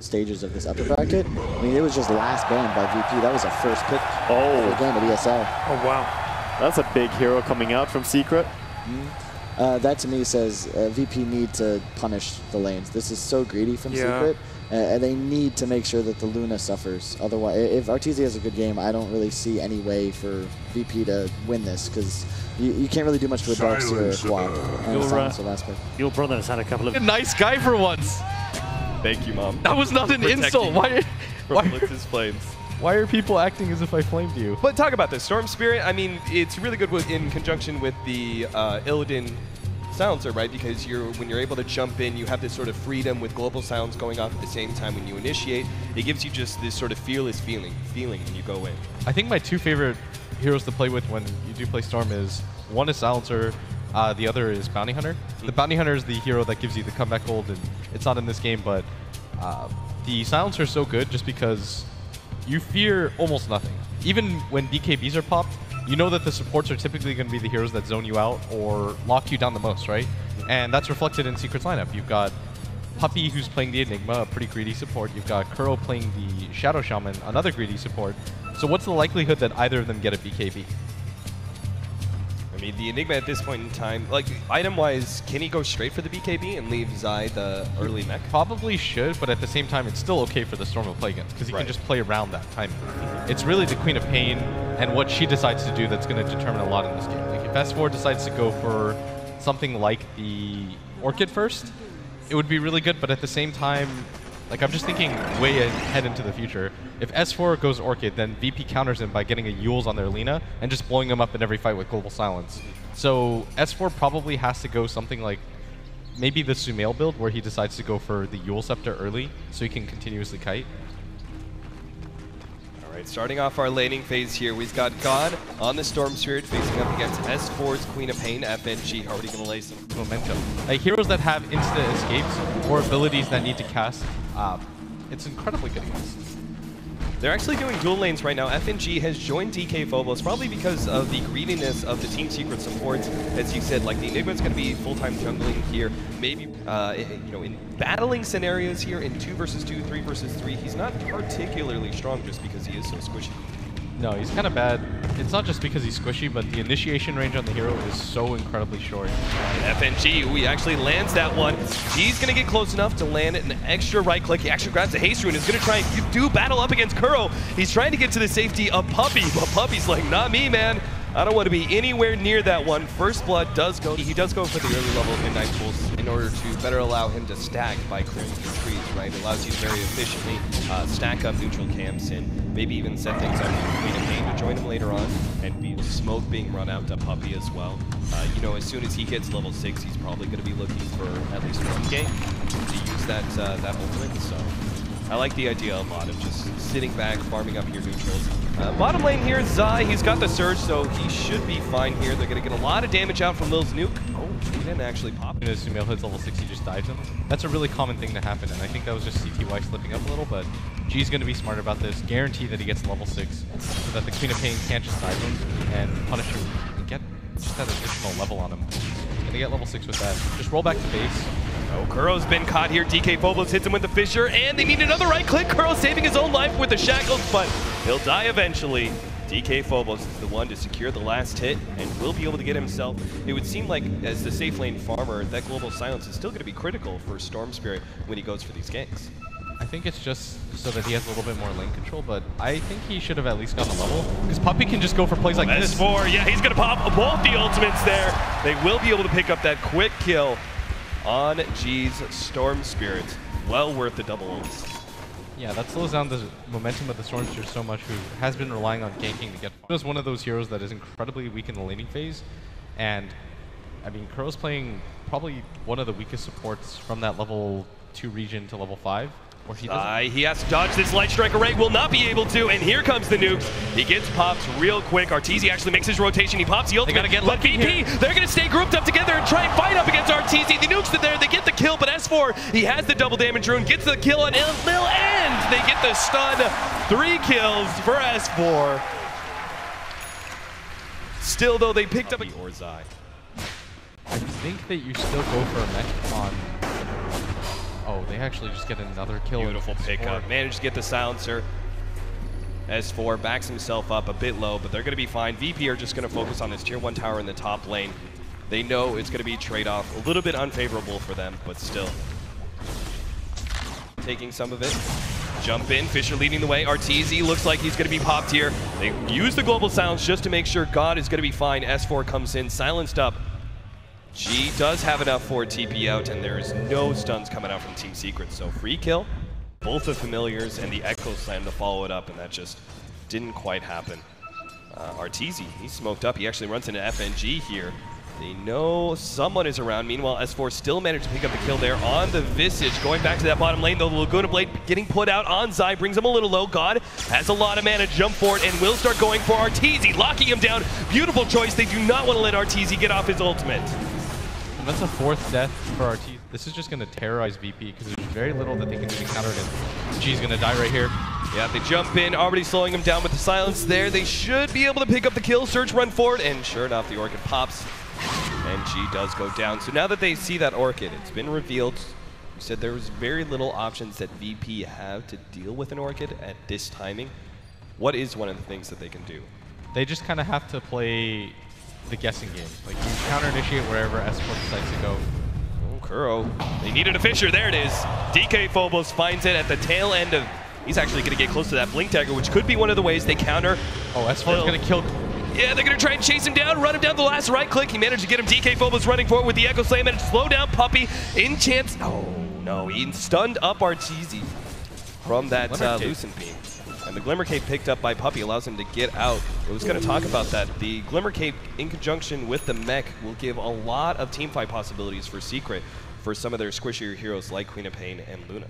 stages of this upper bracket. I mean, it was just last banned by VP. That was a first pick for the game at ESL. Oh, wow. That's a big hero coming out from Secret. That to me says VP need to punish the lanes. This is so greedy from Secret, and they need to make sure that the Luna suffers. Otherwise, if Arteezy has a good game, I don't really see any way for VP to win this, because you can't really do much to a Darkseer or a Quad. Your brother has had a couple of... A nice guy for once. Thank you, Mom. That was not an insult. Why Blitz's flames. Why are people acting as if I flamed you? But talk about this. Storm Spirit, I mean, it's really good in conjunction with the Illidan silencer, right? Because when you're able to jump in, you have this sort of freedom with global sounds going off at the same time when you initiate. It gives you just this sort of fearless feeling when you go in. I think my two favorite heroes to play with when you do play Storm is, one is Silencer, the other is Bounty Hunter. The Bounty Hunter is the hero that gives you the comeback gold, and it's not in this game, but the Silencer is so good just because you fear almost nothing. Even when BKBs are popped, you know that the supports are typically going to be the heroes that zone you out or lock you down the most, right? And that's reflected in Secret's lineup. You've got Puppey, who's playing the Enigma, a pretty greedy support. You've got Kuro playing the Shadow Shaman, another greedy support. So what's the likelihood that either of them get a BKB? I mean, the Enigma at this point in time, like, item-wise, can he go straight for the BKB and leave Zai the early mech? Probably should, but at the same time, it's still okay for the Storm to play against, because he can just play around that timing. It's really the Queen of Pain and what she decides to do that's going to determine a lot in this game. Like, if S4 decides to go for something like the Orchid first, it would be really good, but at the same time, like, I'm just thinking way ahead into the future. If S4 goes Orchid, then VP counters him by getting a Yules on their Lina and just blowing him up in every fight with Global Silence. So S4 probably has to go something like maybe the Sumail build, where he decides to go for the Yule Scepter early so he can continuously kite. Alright, starting off our laning phase here, we've got God on the Storm Spirit facing up against S4's Queen of Pain. FNG already going to lay some momentum. Like, heroes that have instant escapes or abilities that need to cast, it's incredibly good against. They're actually doing dual lanes right now. FNG has joined DK Phobos, probably because of the greediness of the Team Secret supports. As you said, like, the Enigma's going to be full-time jungling here. Maybe, you know, in battling scenarios here in 2 versus 2, 3 versus 3, he's not particularly strong just because he is so squishy. No, he's kind of bad. It's not just because he's squishy, but the initiation range on the hero is so incredibly short. And FNG, he actually lands that one. He's going to get close enough to land an extra right click. He actually grabs the haste rune. He's going to try and do battle up against Kuro. He's trying to get to the safety of Puppey, but Puppey's like, not me, man. I don't want to be anywhere near that one. First Blood does go. He does go for the early level Midnight Pulse in order to better allow him to stack by clearing these trees, right? It allows you to very efficiently stack up neutral camps and maybe even set things up for Queen of Pain to join him later on, and be smoke being run out to Puppey as well. You know, as soon as he gets level 6, he's probably going to be looking for at least one game to use that ultimate. So I like the idea a lot of just sitting back, farming up your neutrals. Bottom lane here is Zai. He's got the Surge, so he should be fine here. They're going to get a lot of damage out from Lil's nuke. Oh, he didn't actually pop. As Sumail hits level 6, he just dives him. That's a really common thing to happen, and I think that was just CTY slipping up a little, but G's going to be smart about this. Guarantee that he gets level 6, so that the Queen of Pain can't just dive him and punish him and get just that additional level on him. Gonna get level 6 with that. Just roll back to base. Oh, Kuro's been caught here. DK Phobos hits him with the Fissure, and they need another right click. Kuro saving his own life with the Shackles, but he'll die eventually. DK Phobos is the one to secure the last hit and will be able to get himself. It would seem like, as the safe lane farmer, that Global Silence is still going to be critical for Storm Spirit when he goes for these ganks. I think it's just so that he has a little bit more lane control, but I think he should have at least gotten a level, because Puppey can just go for plays like this. S4, yeah, he's going to pop both the ultimates there. They will be able to pick up that quick kill on G's Storm Spirit. Well worth the double ults. Yeah, that slows down the momentum of the Storm Spirit so much, who has been relying on ganking to get. Kuro's one of those heroes that is incredibly weak in the laning phase, and I mean, Kuro's playing probably one of the weakest supports from that level 2 region to level 5. He has to dodge this Light Strike Array, will not be able to, and here comes the nuke. He gets popped real quick. Arteezy actually makes his rotation. He pops the ultimate. They gotta get but VP, they're going to stay grouped up together and try and fight up against Arteezy. The nuke's there. They get the kill, but S4, he has the double damage rune, gets the kill on Lil, and they get the stun. 3 kills for S4. Still, though, they picked up a Zai. I think that you still go for a mech on... Oh, Oh, they actually just get another kill. Beautiful pickup. Managed to get the silencer. S4 backs himself up a bit low, but they're going to be fine. VP are just going to focus on this tier 1 tower in the top lane. They know it's going to be trade-off. A little bit unfavorable for them, but still. Taking some of it. Jump in, Fisher leading the way. Arteezy looks like he's going to be popped here. They use the global silence just to make sure God is going to be fine. S4 comes in, silenced up. G does have enough for TP out, and there's no stuns coming out from Team Secret. So free kill, both the familiars and the Echo Slam to follow it up, and that just didn't quite happen. Arteezy, he's smoked up. He actually runs into FNG here. They know someone is around. Meanwhile, S4 still managed to pick up the kill there on the Visage. Going back to that bottom lane, though, the Laguna Blade getting put out on Zai, brings him a little low. God has a lot of mana to jump for it and will start going for Arteezy, locking him down. Beautiful choice. They do not want to let Arteezy get off his ultimate. And that's a 4th death for Arteezy. This is just going to terrorize VP because there's very little that they can do to counter it. G's going to die right here. Yeah, they jump in, already slowing him down with the silence there. They should be able to pick up the kill. Search, run forward, and sure enough, the Orchid pops. And G does go down. So now that they see that Orchid, it's been revealed. We said there was very little options that VP have to deal with an Orchid at this timing. What is one of the things that they can do? They just kind of have to play the guessing game. Like, you counter-initiate wherever S4 decides to go. Oh, Kuro. They needed a Fisher. There it is. DK Phobos finds it at the tail end of... He's actually going to get close to that Blink Dagger, which could be one of the ways they counter. Oh, S4 is going to kill... Yeah, they're going to try and chase him down, run him down the last right click. He managed to get him. DK Phobos running forward with the Echo Slam, managed to slow down Puppey. In chance... Oh, no. He stunned up Arteezy from that Lucent Beam. And the Glimmer Cape picked up by Puppey allows him to get out. I was going to talk about that. The Glimmer Cape, in conjunction with the mech, will give a lot of teamfight possibilities for Secret for some of their squishier heroes like Queen of Pain and Luna.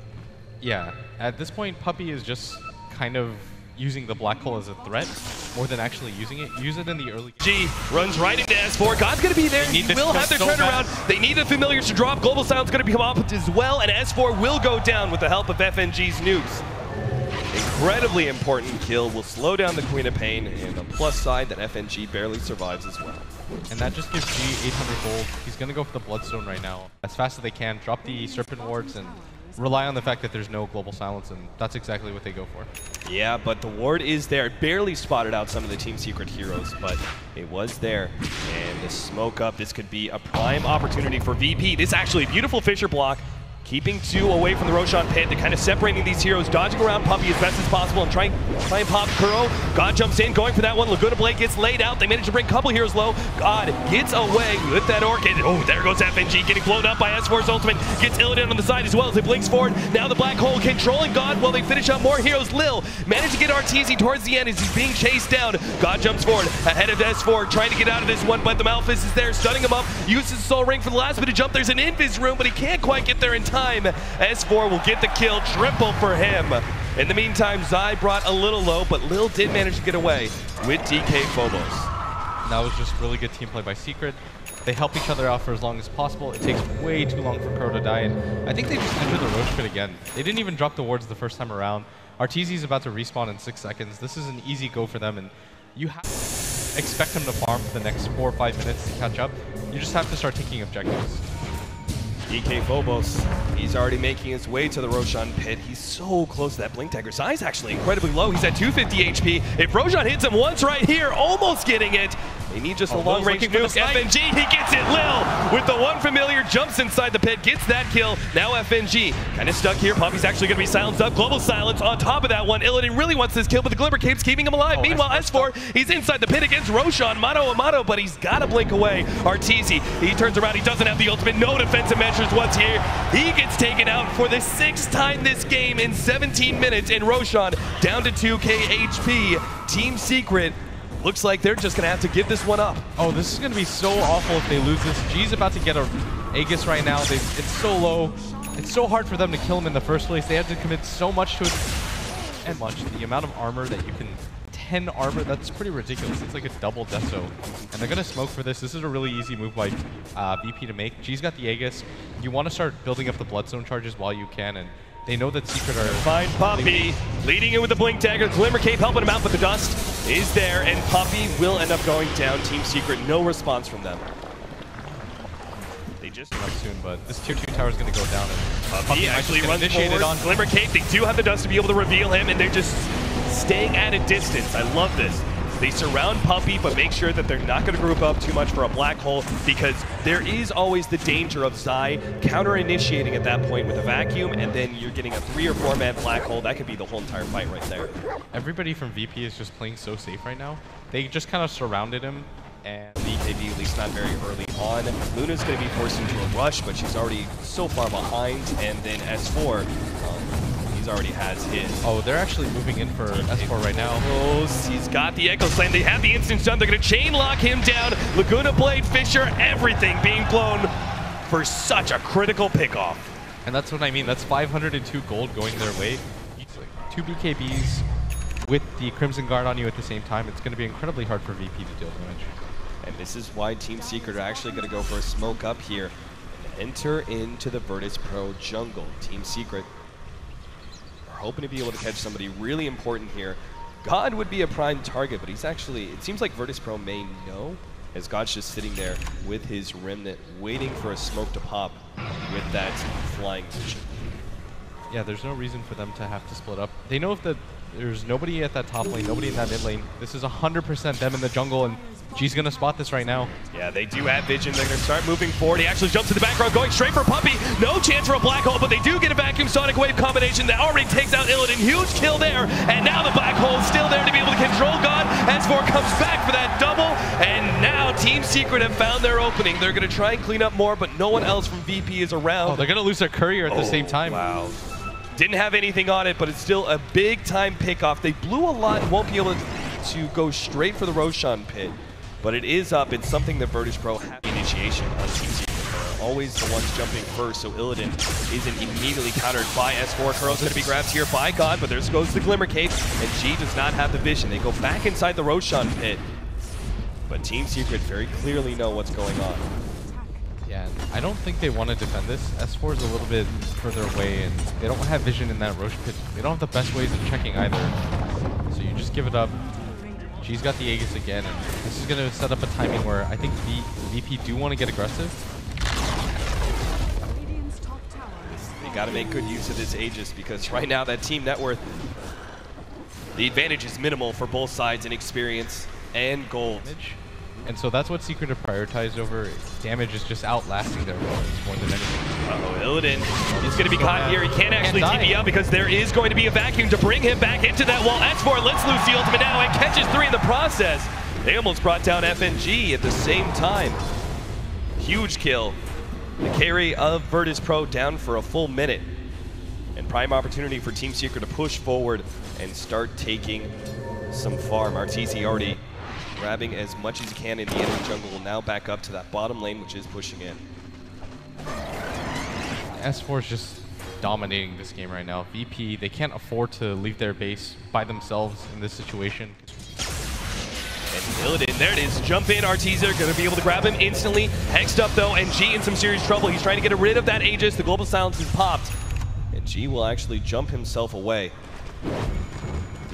Yeah, at this point, Puppey is just kind of using the black hole as a threat more than actually using it. Use it in the early game. G runs right into S4. God's going to be there. He will have their turnaround. They need the familiars to drop. Global Sound's going to come up as well, and S4 will go down with the help of FNG's nukes. Incredibly important kill. Will slow down the Queen of Pain, and the plus side that FNG barely survives as well. And that just gives G 800 gold. He's going to go for the Bloodstone right now. As fast as they can, drop the Serpent Wards, and rely on the fact that there's no global silence, and that's exactly what they go for. Yeah, but the ward is there. Barely spotted out some of the Team Secret heroes, but it was there. And the smoke up, this could be a prime opportunity for VP. This actually beautiful Fisher block. Keeping 2 away from the Roshan pit. They're kind of separating these heroes, dodging around Puppey as best as possible and try and pop Kuro. God jumps in, going for that one. Laguna Blade gets laid out. They manage to bring a couple heroes low. God gets away with that Orchid. Oh, there goes FNG getting blown up by S4's ultimate. Gets Illidan on the side as well as it blinks forward. Now the black hole controlling God while they finish up more heroes. Lil managed to get Arteezy towards the end as he's being chased down. God jumps forward ahead of S4, trying to get out of this one, but the Malphus is there, stunning him up. Uses Soul Ring for the last bit of jump. There's an Invis room, but he can't quite get there in time. S4 will get the kill, triple for him. In the meantime, Zai brought a little low, but Lil did manage to get away with DK Phobos. That was just really good team play by Secret. They help each other out for as long as possible. It takes way too long for Crow to die, and I think they just entered the Roche pit again. They didn't even drop the wards the first time around. Arteezy's about to respawn in 6 seconds. This is an easy go for them, and you have to expect them to farm for the next 4 or 5 minutes to catch up. You just have to start taking objectives. DK Phobos, he's already making his way to the Roshan pit. He's so close to that Blink Dagger. Zai's actually incredibly low. He's at 250 HP. If Roshan hits him once right here, almost getting it. They need just a long-range nuke. FNG, he gets it. Lil, with the one familiar, jumps inside the pit, gets that kill. Now FNG, kind of stuck here. Puppey's actually going to be silenced up. Global silence on top of that one. Illidan really wants this kill, but the Glimmer Cape's keeping him alive. Meanwhile, S4, he's inside the pit against Roshan. Mano a mano, but he's got to blink away. Arteezy, he turns around. He doesn't have the ultimate. No defensive measures once here. He gets taken out for the 6th time this game in 17 minutes, and Roshan down to 2k HP. Team Secret looks like they're just going to have to give this one up. Oh, this is going to be so awful if they lose this. G's about to get a Aegis right now. It's so low. It's so hard for them to kill him in the first place. They had to commit so much to it. And much. The amount of armor that you can... 10 armor, that's pretty ridiculous. It's like a double deso. And they're going to smoke for this. This is a really easy move by VP to make. G's got the Aegis. You want to start building up the Bloodstone charges while you can, and they know that Secret are... Find Puppey, leading in with the Blink Dagger. Glimmer Cape helping him out, but the dust is there, and Puppey will end up going down. Team Secret, no response from them. They just up soon, but this tier 2 tower is going to go down. And he actually runs forward. On Glimmer Cape. They do have the dust to be able to reveal him, and they're just staying at a distance. I love this. They surround Puppey, but make sure that they're not going to group up too much for a black hole, because there is always the danger of Zai counter-initiating at that point with a vacuum, and then you're getting a 3 or 4 man black hole. That could be the whole entire fight right there. Everybody from VP is just playing so safe right now. They just kind of surrounded him, and BKB, at least not very early on. Luna's going to be forced into a rush, but she's already so far behind, and then S4, he's already has his. Oh, they're actually moving in for S4 right now. Close. He's got the Echo Slam. They have the instance done. They're going to chain lock him down. Laguna Blade, Fisher, everything being blown for such a critical pickoff. And that's what I mean. That's 502 gold going their way. 2 BKBs with the Crimson Guard on you at the same time. It's going to be incredibly hard for VP to deal damage. And this is why Team Secret are actually going to go for a smoke up here and enter into the Virtus Pro jungle. Team Secret are hoping to be able to catch somebody really important here. God would be a prime target, but he's actually, it seems like Virtus Pro may know, as God's just sitting there with his Remnant, waiting for a smoke to pop with that flying vision. Yeah, there's no reason for them to have to split up. They know if there's nobody at that top lane, nobody in that mid lane. This is 100% them in the jungle, and G's going to spot this right now. Yeah, they do have vision. They're going to start moving forward. He actually jumps to the background, going straight for Puppey. No chance for a black hole, but they do get a vacuum sonic wave combination that already takes out Illidan. Huge kill there, and now the black hole is still there to be able to control God. S4 comes back for that double, and now Team Secret have found their opening. They're going to try and clean up more, but no one else from VP is around. Oh, they're going to lose their courier at the same time. Wow. Didn't have anything on it, but it's still a big-time pickoff. They blew a lot and won't be able to go straight for the Roshan pit, but it is up. It's something that Virtus Pro have initiation on Team Secret. They're always the ones jumping first, so Illidan isn't immediately countered by S4. Curl's going to be grabbed here by God, but there goes the Glimmer Cape, and G does not have the vision. They go back inside the Roshan pit, but Team Secret very clearly know what's going on. Yeah, I don't think they want to defend this. S4 is a little bit further away, and they don't have vision in that Roche pit. They don't have the best ways of checking either. So you just give it up. G's got the Aegis again, and this is going to set up a timing where I think VP do want to get aggressive. They got to make good use of this Aegis, because right now that team net worth, the advantage is minimal for both sides in experience and gold. And so that's what Secret have prioritized over. Damage is just outlasting their opponents more than anything. Uh-oh, Illidan is going to be caught here. He can't actually TP out because there is going to be a vacuum to bring him back into that wall. S4 lets loose the ultimate now and catches 3 in the process. They almost brought down FNG at the same time. Huge kill. The carry of Virtus Pro down for a full minute. And prime opportunity for Team Secret to push forward and start taking some farm. Arteezy already grabbing as much as he can in the enemy jungle, will now back up to that bottom lane, which is pushing in. S4 is just dominating this game right now. VP, they can't afford to leave their base by themselves in this situation. And Illidan, there it is, jump in, Arteezy going to be able to grab him instantly. Hexed up though, and G in some serious trouble. He's trying to get rid of that Aegis. The global silence is popped, and G will actually jump himself away.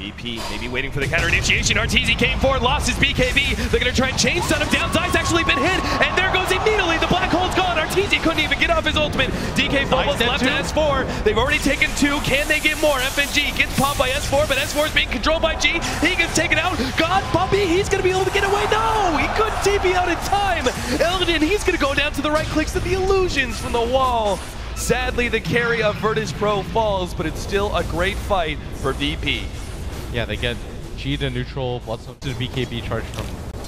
VP maybe waiting for the counter initiation. Arteezy came forward, lost his BKB. They're going to try and chain stun him down. Zai's actually been hit, and there goes immediately. The black hole's gone. Arteezy couldn't even get off his ultimate. DK Bubbles left to S4. They've already taken 2. Can they get more? FNG gets popped by S4, but S4 is being controlled by G. He gets taken out. God, Puppey, he's going to be able to get away. No, he couldn't TP out in time. Illidan, he's going to go down to the right clicks to the illusions from the wall. Sadly, the carry of Virtus Pro falls, but it's still a great fight for VP. Yeah, they get G to neutral, Bloodstone to BKB charge from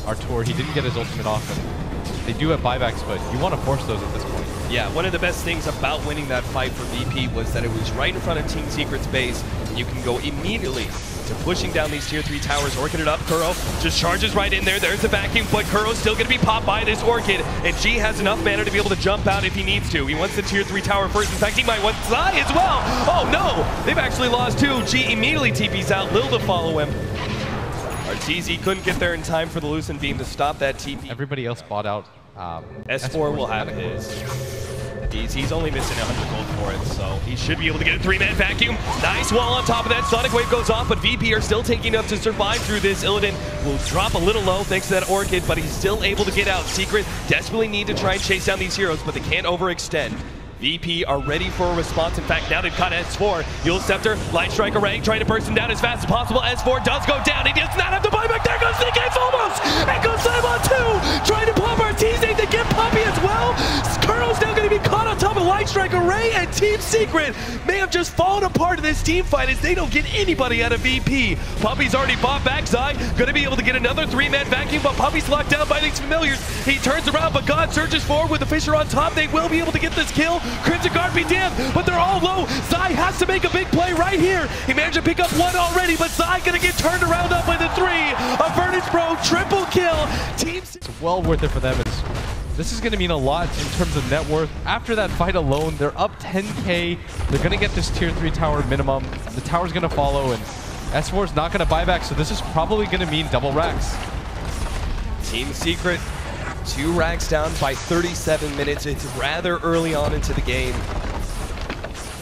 Artur. He didn't get his ultimate off, and they do have buybacks, but you want to force those at this point. Yeah, one of the best things about winning that fight for VP was that it was right in front of Team Secret's base, and you can go immediately to pushing down these tier 3 towers, orchid it up. Kuro just charges right in there. There's the vacuum, but Kuro's still going to be popped by this orchid, and G has enough mana to be able to jump out if he needs to. He wants the tier 3 tower first. In fact, he might want Zai as well. Oh no, they've actually lost 2. G immediately TPs out. Lil to follow him. Arteezy couldn't get there in time for the Lucent Beam to stop that TP. Everybody else bought out. S4 will have his. He's only missing 100 gold for it, so he should be able to get a 3-man vacuum. Nice wall on top of that. Sonic Wave goes off, but VP are still taking enough to survive through this. Illidan will drop a little low thanks to that Orchid, but he's still able to get out. Secret desperately need to try and chase down these heroes, but they can't overextend. VP are ready for a response. In fact, now they've caught S4. Yule Scepter, Light Strike Array, trying to burst him down as fast as possible. S4 does go down. He does not have the buyback. There goes TI5 almost. And goes Slam on 2. Trying to pop Arteezy to get Puppey as well. Kuro's now going to be caught on top of Light Strike Array, and Team Secret may have just fallen apart in this team fight as they don't get anybody out of VP. Puppey's already bought back. Zai going to be able to get another 3-man vacuum, but Puppey's locked down by these familiars. He turns around, but God surges forward with the Fisher on top. They will be able to get this kill. Crimson Guard be damned, but they're all low. Zai has to make a big play right here. He managed to pick up one already, but Zai gonna get turned around up with a 3. A Virtus Pro triple kill. It's well worth it for them. This is gonna mean a lot in terms of net worth. After that fight alone, they're up 10K. They're gonna get this tier 3 tower minimum. The tower's gonna follow, and S4's not gonna buy back, so this is probably gonna mean double racks. Team Secret 2 racks down by 37 minutes. It's rather early on into the game.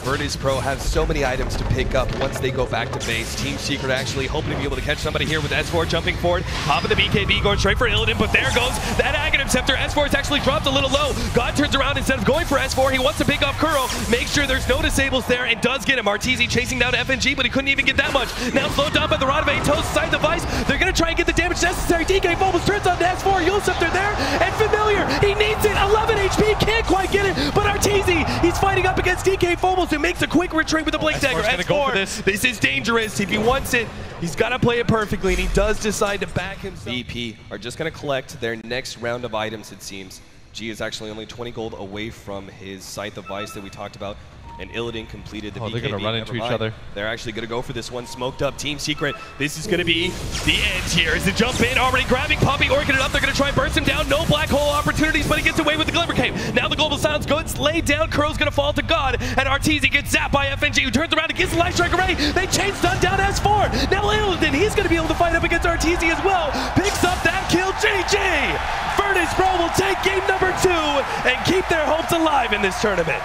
Virtus Pro has so many items to pick up once they go back to base. Team Secret actually hoping to be able to catch somebody here with S4 jumping forward. Top of the BKB going straight for Illidan, but there goes that Aghanim Scepter. S4 is actually dropped a little low. God turns around instead of going for S4. He wants to pick off Kuro. Make sure there's no disables there and does get him. Arteezy chasing down FNG, but he couldn't even get that much. Now slowed down by the Rod of Atos side device. They're going to try and get the damage necessary. DK almost turns on to S4. Yule Scepter there, and Familiar. He needs it. 11 HP. Can't quite get it, but Arteezy, he's fighting up against DK Phobos, who makes a quick retreat with the Blink Dagger. S4's go for this. This is dangerous. If he wants it, he's got to play it perfectly, and he does decide to back himself. VP are just going to collect their next round of items, it seems. G is actually only 20 gold away from his Scythe of Vice that we talked about, and Illidan completed the BKB. They're going to run into each other. They're actually going to go for this one. Smoked up Team Secret. This is going to be the end here. As the jump in, already grabbing Puppey, orching it up. They're going to try and burst him down. No black hole opportunities, but he gets away with the Glimmer Cave. Now the Global Silence goes laid down. Kuro's going to fall to God, and Arteezy gets zapped by FNG, who turns around and gets the Light Strike Array. They chain stun down S4. Now Illidan, he's going to be able to fight up against Arteezy as well. Picks up that kill. GG! Virtus Pro will take game number 2 and keep their hopes alive in this tournament.